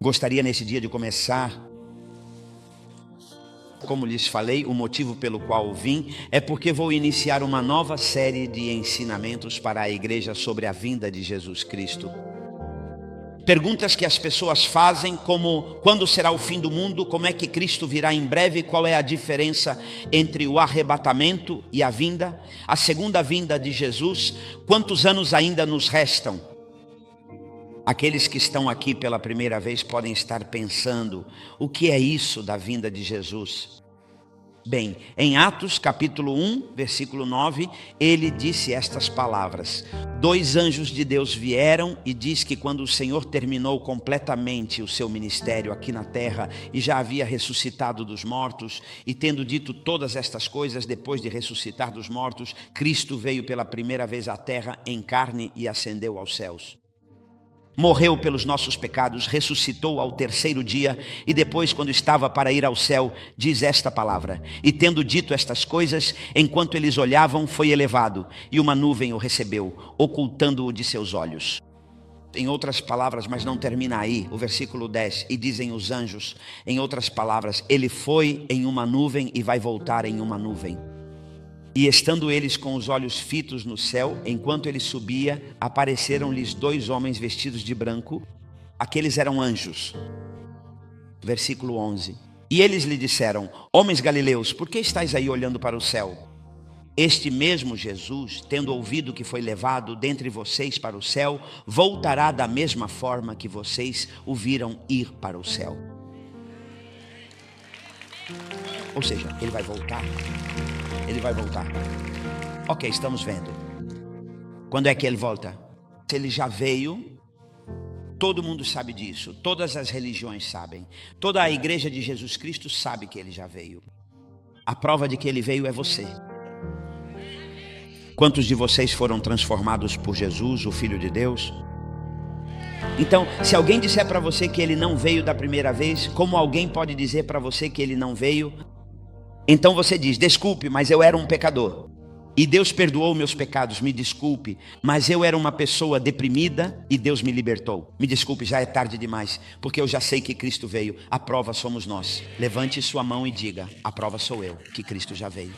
Gostaria nesse dia de começar, como lhes falei, o motivo pelo qual vim é porque vou iniciar uma nova série de ensinamentos para a igreja sobre a vinda de Jesus Cristo. Perguntas que as pessoas fazem, como quando será o fim do mundo, como é que Cristo virá em breve, qual é a diferença entre o arrebatamento e a vinda, a segunda vinda de Jesus, quantos anos ainda nos restam? Aqueles que estão aqui pela primeira vez podem estar pensando, o que é isso da vinda de Jesus? Bem, em Atos capítulo 1, versículo 9, ele disse estas palavras: 2 anjos de Deus vieram e diz que quando o Senhor terminou completamente o seu ministério aqui na terra e já havia ressuscitado dos mortos, e tendo dito todas estas coisas, depois de ressuscitar dos mortos, Cristo veio pela primeira vez à terra em carne e ascendeu aos céus. Morreu pelos nossos pecados, ressuscitou ao 3º dia e depois, quando estava para ir ao céu, diz esta palavra: e tendo dito estas coisas, enquanto eles olhavam, foi elevado, e uma nuvem o recebeu, ocultando-o de seus olhos. Em outras palavras, mas não termina aí, o versículo 10, e dizem os anjos, em outras palavras, ele foi em uma nuvem e vai voltar em uma nuvem. E estando eles com os olhos fitos no céu, enquanto ele subia, apareceram-lhes 2 homens vestidos de branco. Aqueles eram anjos. Versículo 11. E eles lhe disseram: homens galileus, por que estáis aí olhando para o céu? Este mesmo Jesus, tendo ouvido que foi levado dentre vocês para o céu, voltará da mesma forma que vocês o viram ir para o céu. Ou seja, ele vai voltar. Ele vai voltar. Ok, estamos vendo. Quando é que ele volta? Se ele já veio, todo mundo sabe disso. Todas as religiões sabem. Toda a igreja de Jesus Cristo sabe que ele já veio. A prova de que ele veio é você. Quantos de vocês foram transformados por Jesus, o Filho de Deus? Então, se alguém disser para você que ele não veio da primeira vez, como alguém pode dizer para você que ele não veio? Então você diz: desculpe, mas eu era um pecador e Deus perdoou meus pecados. Me desculpe, mas eu era uma pessoa deprimida e Deus me libertou. Me desculpe, já é tarde demais, porque eu já sei que Cristo veio. A prova somos nós. Levante sua mão e diga: a prova sou eu, que Cristo já veio.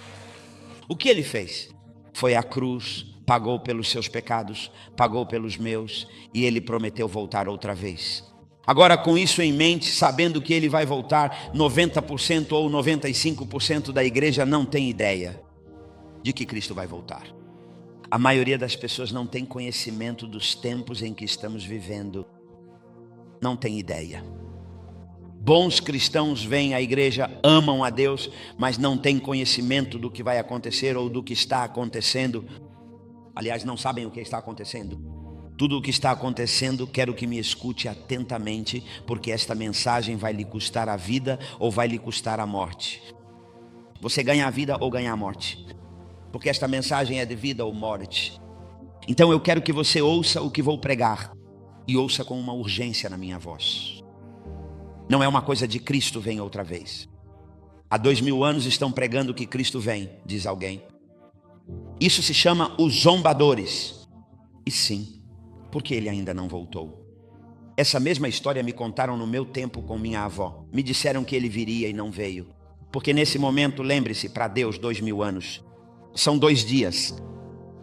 O que ele fez? Foi à cruz, pagou pelos seus pecados, pagou pelos meus, e ele prometeu voltar outra vez. Agora, com isso em mente, sabendo que ele vai voltar, 90% ou 95% da igreja não tem ideia de que Cristo vai voltar. A maioria das pessoas não tem conhecimento dos tempos em que estamos vivendo. Não tem ideia. Bons cristãos vêm à igreja, amam a Deus, mas não têm conhecimento do que vai acontecer ou do que está acontecendo. Aliás, não sabem o que está acontecendo. Tudo o que está acontecendo, quero que me escute atentamente, porque esta mensagem vai lhe custar a vida ou vai lhe custar a morte. Você ganha a vida ou ganha a morte, porque esta mensagem é de vida ou morte. Então eu quero que você ouça o que vou pregar, e ouça com uma urgência na minha voz. Não é uma coisa de Cristo vem outra vez. Há 2000 anos estão pregando que Cristo vem, diz alguém. Isso se chama os zombadores. E sim, porque ele ainda não voltou. Essa mesma história me contaram no meu tempo com minha avó. Me disseram que ele viria e não veio. Porque nesse momento, lembre-se, para Deus 2000 anos são 2 dias.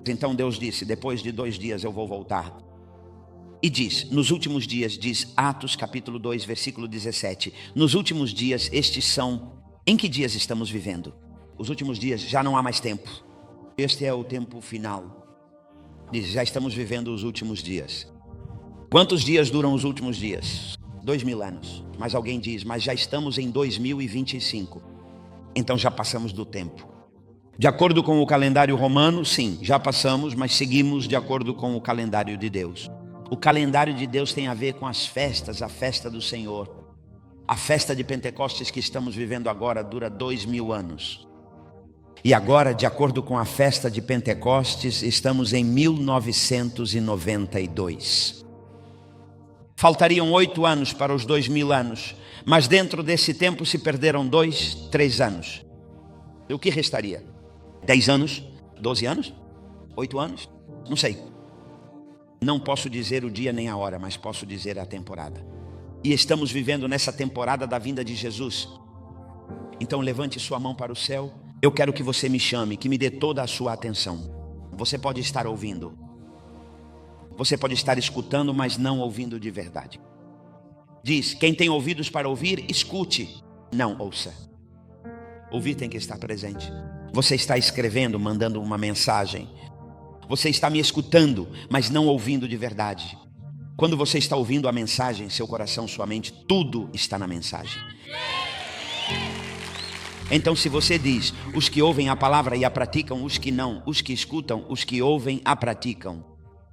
Então Deus disse: depois de 2 dias eu vou voltar. E diz, nos últimos dias, diz Atos capítulo 2, versículo 17. Nos últimos dias, estes são... Em que dias estamos vivendo? Os últimos dias, já não há mais tempo. Este é o tempo final. Diz, já estamos vivendo os últimos dias. Quantos dias duram os últimos dias? 2000 anos. Mas alguém diz, mas já estamos em 2025. Então já passamos do tempo. De acordo com o calendário romano, sim, já passamos, mas seguimos de acordo com o calendário de Deus. O calendário de Deus tem a ver com as festas, a festa do Senhor. A festa de Pentecostes que estamos vivendo agora dura 2000 anos. E agora, de acordo com a festa de Pentecostes, estamos em 1992. Faltariam 8 anos para os 2000 anos, mas dentro desse tempo se perderam 2, 3 anos. O que restaria? 10 anos? 12 anos? 8 anos? Não sei. Não posso dizer o dia nem a hora, mas posso dizer a temporada. e estamos vivendo nessa temporada da vinda de Jesus. Então levante sua mão para o céu. Eu quero que você me chame, que me dê toda a sua atenção. Você pode estar ouvindo, você pode estar escutando, mas não ouvindo de verdade. Diz: quem tem ouvidos para ouvir, escute, não ouça. Ouvir tem que estar presente. Você está escrevendo, mandando uma mensagem. Você está me escutando, mas não ouvindo de verdade. Quando você está ouvindo a mensagem, seu coração, sua mente, tudo está na mensagem. Então, se você diz: os que ouvem a palavra e a praticam, os que não, os que escutam, os que ouvem a praticam.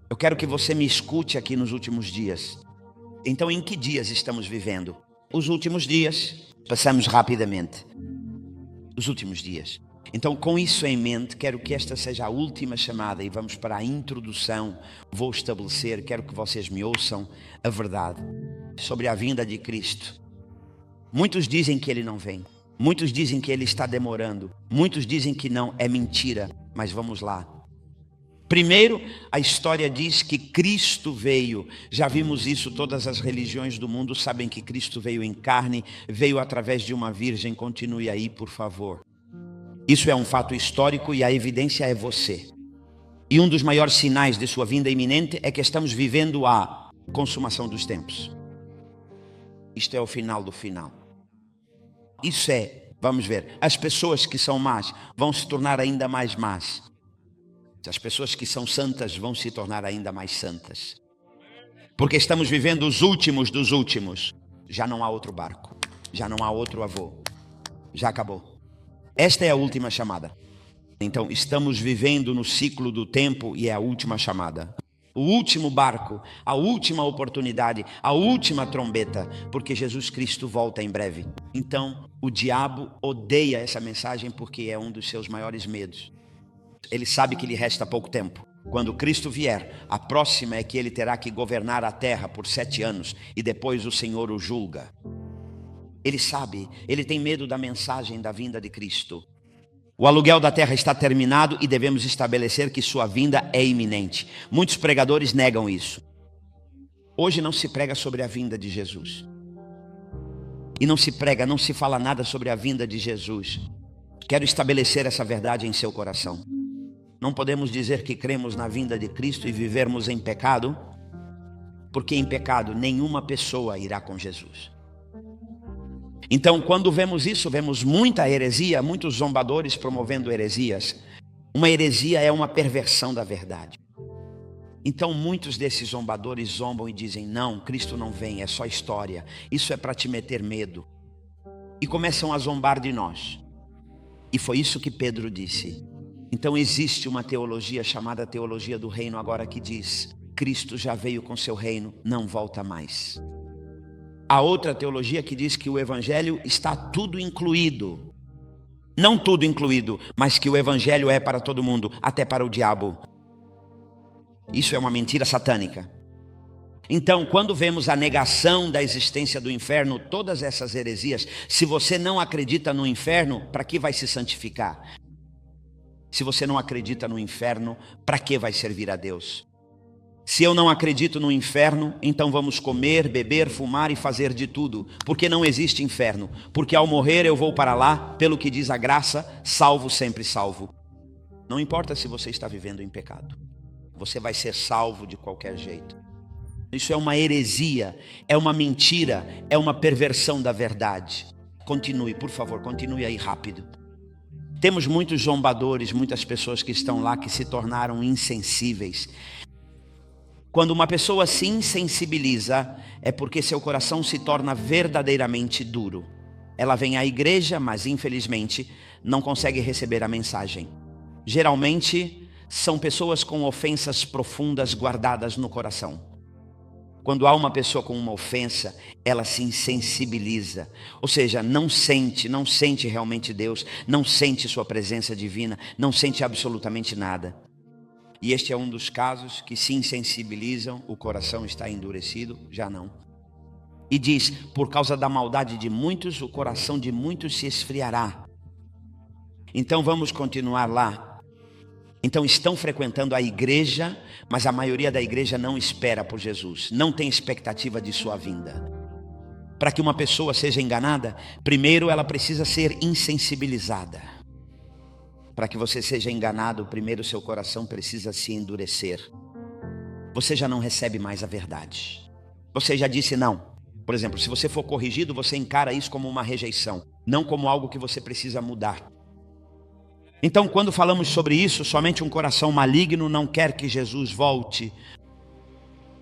Eu quero que você me escute aqui nos últimos dias. Então, em que dias estamos vivendo? Os últimos dias. Passamos rapidamente. Os últimos dias. Então, com isso em mente, quero que esta seja a última chamada e vamos para a introdução. Vou estabelecer, quero que vocês me ouçam a verdade sobre a vinda de Cristo. Muitos dizem que Ele não vem. Muitos dizem que Ele está demorando. Muitos dizem que não, é mentira. Mas vamos lá. Primeiro, a história diz que Cristo veio. Já vimos isso, todas as religiões do mundo sabem que Cristo veio em carne, veio através de uma virgem. Continue aí, por favor. Isso é um fato histórico e a evidência é você. E um dos maiores sinais de sua vinda iminente é que estamos vivendo a consumação dos tempos. Isto é o final do final. Isso é, vamos ver, as pessoas que são más vão se tornar ainda mais más. As pessoas que são santas vão se tornar ainda mais santas. Porque estamos vivendo os últimos dos últimos. Já não há outro barco. Já não há outro avô. Já acabou. Esta é a última chamada. Então, estamos vivendo no ciclo do tempo e é a última chamada. O último barco, a última oportunidade, a última trombeta, porque Jesus Cristo volta em breve. Então, o diabo odeia essa mensagem porque é um dos seus maiores medos. Ele sabe que lhe resta pouco tempo. Quando Cristo vier, a próxima é que ele terá que governar a terra por 7 anos e depois o Senhor o julga. Ele sabe, ele tem medo da mensagem da vinda de Cristo. O aluguel da terra está terminado e devemos estabelecer que sua vinda é iminente. Muitos pregadores negam isso. Hoje não se prega sobre a vinda de Jesus. E não se prega, não se fala nada sobre a vinda de Jesus. Quero estabelecer essa verdade em seu coração. Não podemos dizer que cremos na vinda de Cristo e vivermos em pecado, porque em pecado nenhuma pessoa irá com Jesus. Então, quando vemos isso, vemos muita heresia, muitos zombadores promovendo heresias. Uma heresia é uma perversão da verdade. Então, muitos desses zombadores zombam e dizem: não, Cristo não vem, é só história. Isso é para te meter medo. E começam a zombar de nós. E foi isso que Pedro disse. Então existe uma teologia chamada teologia do reino agora que diz: Cristo já veio com seu reino, não volta mais. Há outra teologia que diz que o evangelho está tudo incluído. Não tudo incluído, mas que o evangelho é para todo mundo, até para o diabo. Isso é uma mentira satânica. Então, quando vemos a negação da existência do inferno, todas essas heresias, se você não acredita no inferno, para que vai se santificar? Se você não acredita no inferno, para que vai servir a Deus? Se eu não acredito no inferno, então vamos comer, beber, fumar e fazer de tudo, porque não existe inferno, porque ao morrer eu vou para lá, pelo que diz a graça, salvo sempre salvo. Não importa se você está vivendo em pecado, você vai ser salvo de qualquer jeito. Isso é uma heresia, é uma mentira, é uma perversão da verdade. Continue, por favor, continue aí rápido. Temos muitos zombadores, muitas pessoas que estão lá que se tornaram insensíveis. Quando uma pessoa se insensibiliza, é porque seu coração se torna verdadeiramente duro. Ela vem à igreja, mas infelizmente não consegue receber a mensagem. Geralmente são pessoas com ofensas profundas guardadas no coração. Quando há uma pessoa com uma ofensa, ela se insensibiliza. Ou seja, não sente realmente Deus, não sente sua presença divina, não sente absolutamente nada. E este é um dos casos que se insensibilizam, o coração está endurecido, já não. E diz: por causa da maldade de muitos, o coração de muitos se esfriará. Então vamos continuar lá. Então estão frequentando a igreja, mas a maioria da igreja não espera por Jesus, não tem expectativa de sua vinda. para que uma pessoa seja enganada, primeiro ela precisa ser insensibilizada. Para que você seja enganado, primeiro seu coração precisa se endurecer. Você já não recebe mais a verdade. Você já disse não. Por exemplo, se você for corrigido, você encara isso como uma rejeição, não como algo que você precisa mudar. Então, quando falamos sobre isso, somente um coração maligno não quer que Jesus volte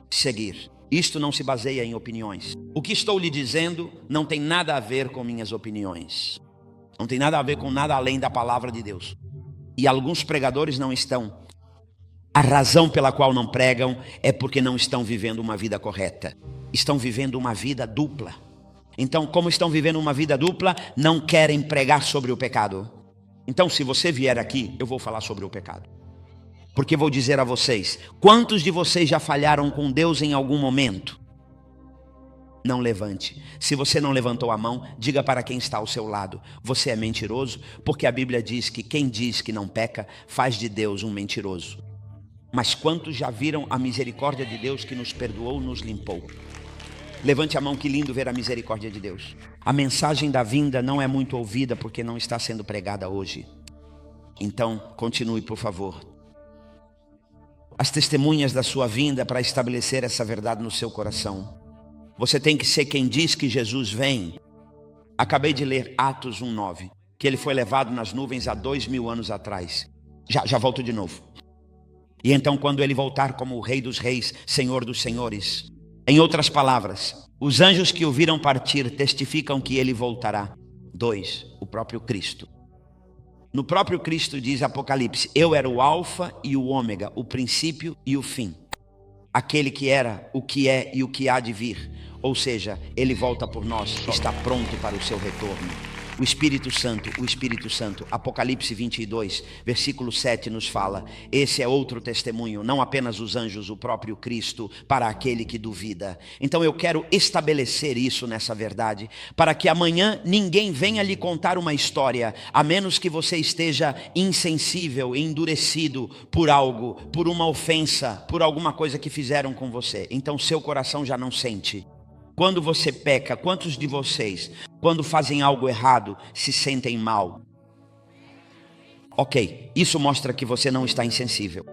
a seguir. Isto não se baseia em opiniões. O que estou lhe dizendo não tem nada a ver com minhas opiniões. Não tem nada a ver com nada além da palavra de Deus. E alguns pregadores não estão. A razão pela qual não pregam é porque não estão vivendo uma vida correta. Estão vivendo uma vida dupla. Então, como estão vivendo uma vida dupla, não querem pregar sobre o pecado. Então, se você vier aqui, eu vou falar sobre o pecado. Porque vou dizer a vocês, quantos de vocês já falharam com Deus em algum momento? Não levante. Se você não levantou a mão, diga para quem está ao seu lado: você é mentiroso, porque a Bíblia diz que quem diz que não peca, faz de Deus um mentiroso. Mas quantos já viram a misericórdia de Deus que nos perdoou, nos limpou? Levante a mão, que lindo ver a misericórdia de Deus. A mensagem da vinda não é muito ouvida porque não está sendo pregada hoje. Então, continue, por favor. As testemunhas da sua vinda para estabelecer essa verdade no seu coração. Você tem que ser quem diz que Jesus vem. Acabei de ler Atos 1:9, que ele foi levado nas nuvens há 2000 anos atrás. Já volto de novo. E então, quando ele voltar como o Rei dos Reis, Senhor dos Senhores, em outras palavras, os anjos que o viram partir testificam que ele voltará. 2, o próprio Cristo. No próprio Cristo diz Apocalipse: eu era o alfa e o ômega, o princípio e o fim. Aquele que era, o que é e o que há de vir. Ou seja, ele volta por nós, está pronto para o seu retorno. O Espírito Santo, Apocalipse 22, versículo 7 nos fala: esse é outro testemunho, não apenas os anjos, o próprio Cristo, para aquele que duvida. Então eu quero estabelecer isso nessa verdade, para que amanhã ninguém venha lhe contar uma história, a menos que você esteja insensível, endurecido por algo, por uma ofensa, por alguma coisa que fizeram com você. Então seu coração já não sente. Quando você peca, quantos de vocês, quando fazem algo errado, se sentem mal? Ok, isso mostra que você não está insensível.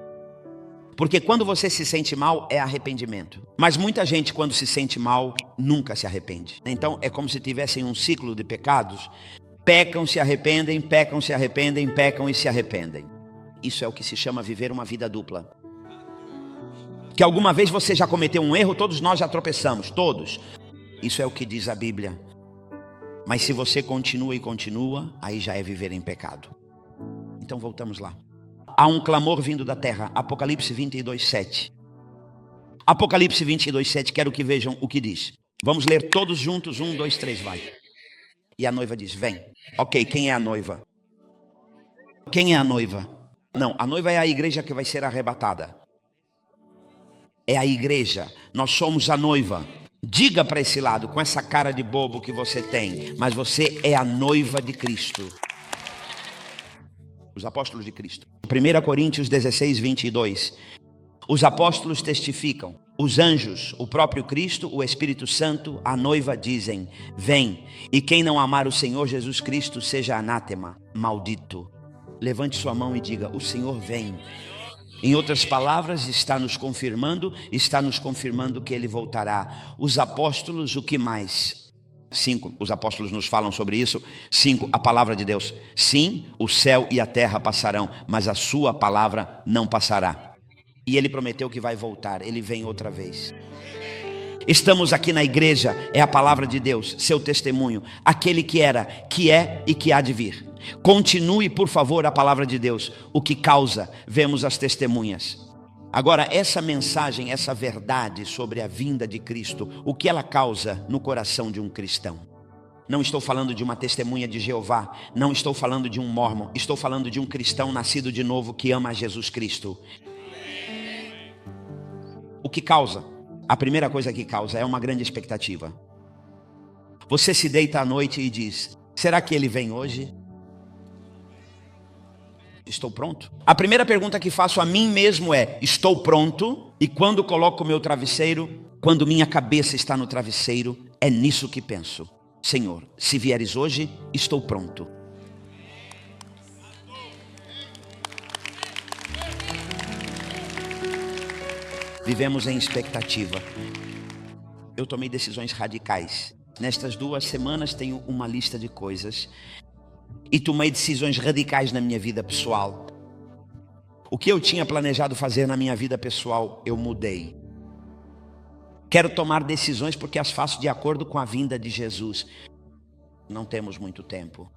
Porque quando você se sente mal, é arrependimento. Mas muita gente, quando se sente mal, nunca se arrepende. Então é como se tivessem um ciclo de pecados. Pecam, se arrependem, pecam, se arrependem, pecam e se arrependem. Isso é o que se chama viver uma vida dupla. Que alguma vez você já cometeu um erro, todos nós já tropeçamos, todos. Isso é o que diz a Bíblia. Mas se você continua e continua, aí já é viver em pecado. Então voltamos lá. Há um clamor vindo da terra, Apocalipse 22:7. Apocalipse 22:7, quero que vejam o que diz. Vamos ler todos juntos, 1, 2, 3, vai. E a noiva diz: vem. Ok, quem é a noiva? Quem é a noiva? Não, a noiva é a igreja que vai ser arrebatada. É a igreja, nós somos a noiva. Diga para esse lado, com essa cara de bobo que você tem, mas você é a noiva de Cristo. Os apóstolos de Cristo. 1 Coríntios 16:22. Os apóstolos testificam, os anjos, o próprio Cristo, o Espírito Santo, a noiva dizem: vem. E quem não amar o Senhor Jesus Cristo seja anátema, maldito. Levante sua mão e diga: o Senhor vem. Em outras palavras, está nos confirmando que ele voltará. Os apóstolos, o que mais? 5, os apóstolos nos falam sobre isso. 5, a palavra de Deus. Sim, o céu e a terra passarão, mas a sua palavra não passará. E ele prometeu que vai voltar, ele vem outra vez. Estamos aqui na igreja, é a palavra de Deus, seu testemunho, aquele que era, que é e que há de vir. Continue, por favor, a palavra de Deus. O que causa, vemos as testemunhas. Agora, essa mensagem, essa verdade sobre a vinda de Cristo, o que ela causa no coração de um cristão? Não estou falando de uma testemunha de Jeová, não estou falando de um mórmon, estou falando de um cristão nascido de novo que ama Jesus Cristo. O que causa? A primeira coisa que causa é uma grande expectativa. Você se deita à noite e diz: será que ele vem hoje? Estou pronto? A primeira pergunta que faço a mim mesmo é: estou pronto? E quando coloco o meu travesseiro, quando minha cabeça está no travesseiro, É nisso que penso. Senhor, se vieres hoje, estou pronto. Vivemos em expectativa. Eu tomei decisões radicais. Nestas 2 semanas tenho uma lista de coisas. E tomei decisões radicais na minha vida pessoal. O que eu tinha planejado fazer na minha vida pessoal, eu mudei. Quero tomar decisões porque as faço de acordo com a vinda de Jesus. Não temos muito tempo.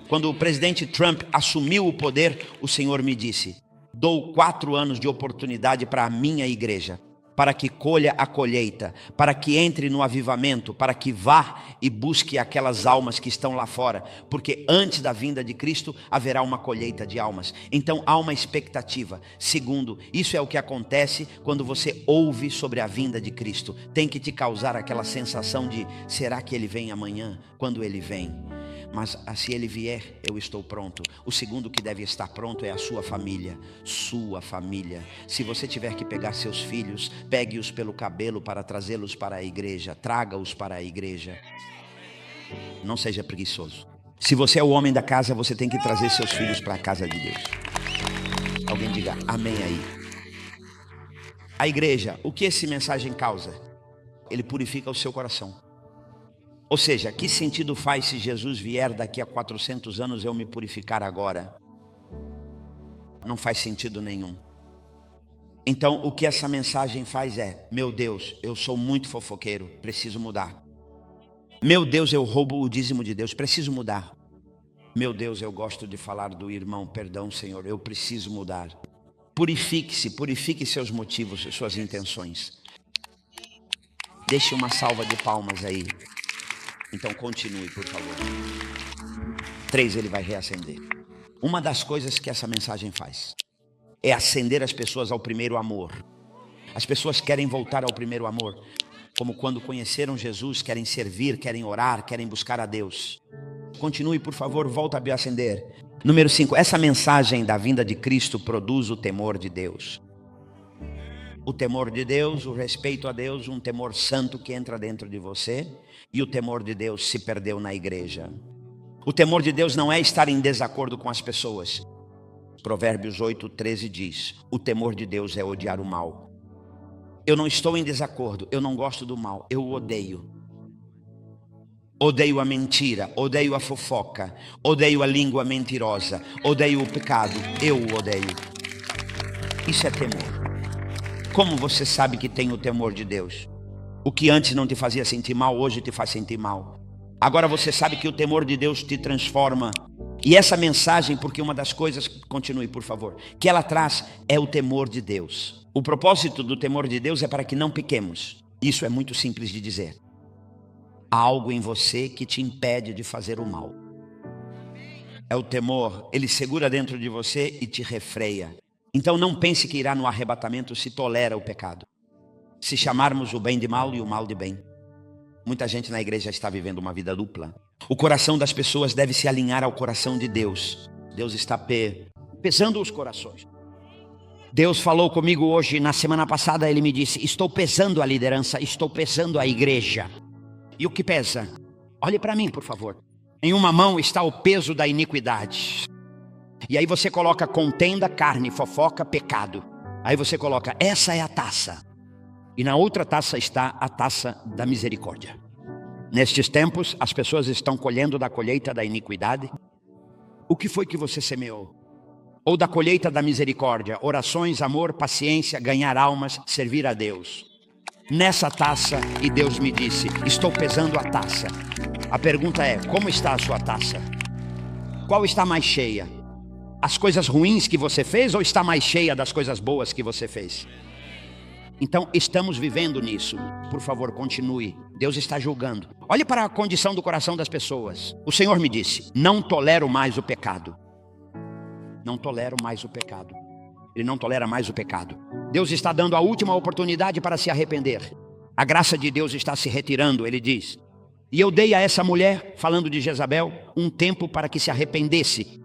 Quando o presidente Trump assumiu o poder, o Senhor me disse: dou 4 anos de oportunidade para a minha igreja, para que colha a colheita, para que entre no avivamento, para que vá e busque aquelas almas que estão lá fora, porque antes da vinda de Cristo haverá uma colheita de almas. Então há uma expectativa. Segundo, isso é o que acontece quando você ouve sobre a vinda de Cristo. Tem que te causar aquela sensação de: será que Ele vem amanhã? Quando Ele vem? Mas se Ele vier, eu estou pronto. O segundo que deve estar pronto é a sua família. Sua família. Se você tiver que pegar seus filhos, pegue-os pelo cabelo para trazê-los para a igreja. Traga-os para a igreja. Não seja preguiçoso. Se você é o homem da casa, você tem que trazer seus filhos para a casa de Deus. Alguém diga amém aí. A igreja, o que essa mensagem causa? Ele purifica o seu coração. Ou seja, que sentido faz se Jesus vier daqui a 400 anos eu me purificar agora? Não faz sentido nenhum. Então o que essa mensagem faz é: meu Deus, eu sou muito fofoqueiro, preciso mudar. Meu Deus, eu roubo o dízimo de Deus, preciso mudar. Meu Deus, eu gosto de falar do irmão, perdão Senhor, eu preciso mudar. Purifique-se, purifique seus motivos, suas intenções. Deixe uma salva de palmas aí. Então continue, por favor. 3, ele vai reacender. Uma das coisas que essa mensagem faz é acender as pessoas ao primeiro amor. As pessoas querem voltar ao primeiro amor, como quando conheceram Jesus, querem servir, querem orar, querem buscar a Deus. Continue, por favor, volta a acender. Número 5, essa mensagem da vinda de Cristo produz o temor de Deus. O temor de Deus, o respeito a Deus, um temor santo que entra dentro de você. E o temor de Deus se perdeu na igreja. O temor de Deus não é estar em desacordo com as pessoas. Provérbios 8:13 diz: o temor de Deus é odiar o mal. Eu não estou em desacordo, eu não gosto do mal, eu o odeio. Odeio a mentira, odeio a fofoca, odeio a língua mentirosa, odeio o pecado, eu o odeio. Isso é temor. Como você sabe que tem o temor de Deus? O que antes não te fazia sentir mal, hoje te faz sentir mal. Agora você sabe que o temor de Deus te transforma. E essa mensagem, porque uma das coisas, continue por favor, que ela traz é o temor de Deus. O propósito do temor de Deus é para que não pequemos. Isso é muito simples de dizer. Há algo em você que te impede de fazer o mal. É o temor, ele segura dentro de você e te refreia. Então não pense que irá no arrebatamento se tolera o pecado. Se chamarmos o bem de mal e o mal de bem. Muita gente na igreja está vivendo uma vida dupla. O coração das pessoas deve se alinhar ao coração de Deus. Deus está pesando os corações. Deus falou comigo hoje, na semana passada ele me disse: estou pesando a liderança, estou pesando a igreja. E o que pesa? Olhe para mim, por favor. Em uma mão está o peso da iniquidade. E aí você coloca contenda, carne, fofoca, pecado. Aí você coloca, essa é a taça. E na outra taça está a taça da misericórdia. Nestes tempos, as pessoas estão colhendo da colheita da iniquidade. O que foi que você semeou? Ou da colheita da misericórdia, orações, amor, paciência, ganhar almas, servir a Deus. Nessa taça, e Deus me disse, estou pesando a taça. A pergunta é, como está a sua taça? Qual está mais cheia? As coisas ruins que você fez ou está mais cheia das coisas boas que você fez? Então estamos vivendo nisso. Por favor, continue. Deus está julgando. Olhe para a condição do coração das pessoas. O Senhor me disse, não tolero mais o pecado. Não tolero mais o pecado. Ele não tolera mais o pecado. Deus está dando a última oportunidade para se arrepender. A graça de Deus está se retirando, ele diz. E eu dei a essa mulher, falando de Jezabel, um tempo para que se arrependesse.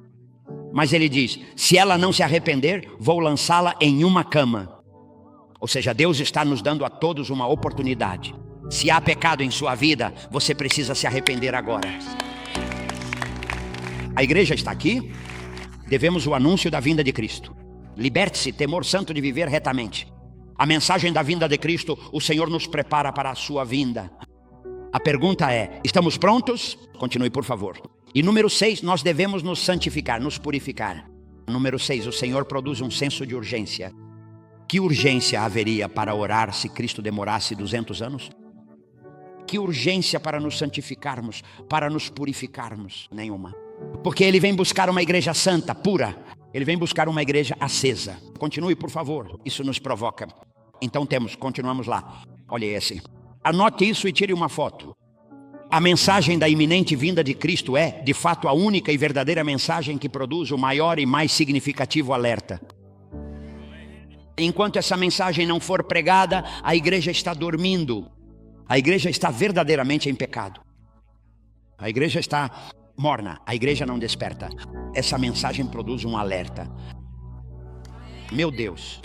Mas ele diz, se ela não se arrepender, vou lançá-la em uma cama. Ou seja, Deus está nos dando a todos uma oportunidade. Se há pecado em sua vida, você precisa se arrepender agora. A igreja está aqui. Devemos o anúncio da vinda de Cristo. Liberte-se, temor santo de viver retamente. A mensagem da vinda de Cristo, o Senhor nos prepara para a sua vinda. A pergunta é, estamos prontos? Continue, por favor. E número 6, nós devemos nos santificar, nos purificar. Número 6, o Senhor produz um senso de urgência. Que urgência haveria para orar se Cristo demorasse 200 anos? Que urgência para nos santificarmos, para nos purificarmos? Nenhuma. Porque Ele vem buscar uma igreja santa, pura. Ele vem buscar uma igreja acesa. Continue, por favor. Isso nos provoca. Então continuamos lá. Olha esse. Anote isso e tire uma foto. A mensagem da iminente vinda de Cristo é, de fato, a única e verdadeira mensagem que produz o maior e mais significativo alerta. Enquanto essa mensagem não for pregada, a igreja está dormindo. A igreja está verdadeiramente em pecado. A igreja está morna. A igreja não desperta. Essa mensagem produz um alerta. Meu Deus.